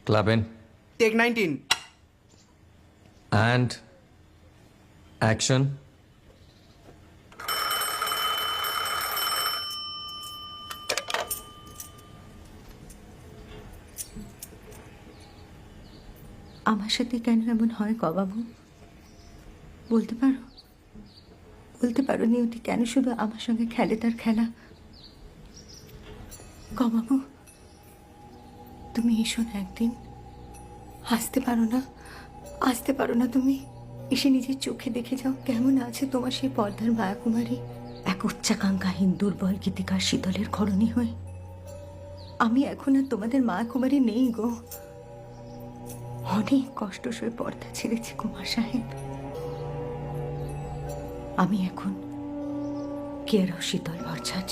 Clap in. Take 19. And action. আমার সাথে কেন এমন হয় বাবু? বলতে পারো? বলতে পারো নিয়তি কেন শুধু আমার সঙ্গে খেলে তার খেলা? বাবু, তুমি এসো না একদিন। আসতে পারো না? আসতে পারো না তুমি? এসে নিজের চোখে দেখে যাও কেমন আছে তোমার সেই পর্দার মায়াকুমারী, এক উচ্চাকাঙ্ক্ষাহীন দুর্বল গীতিকার শীতলের ঘরণী হয়ে। আমি এখন আর তোমাদের মায়াকুমারী নেই গো। অনেক কষ্ট সয়ে পর্দা ছেড়েছি কুমার সাহেব। আমি এখন কেরও শীতল ভরছাছ।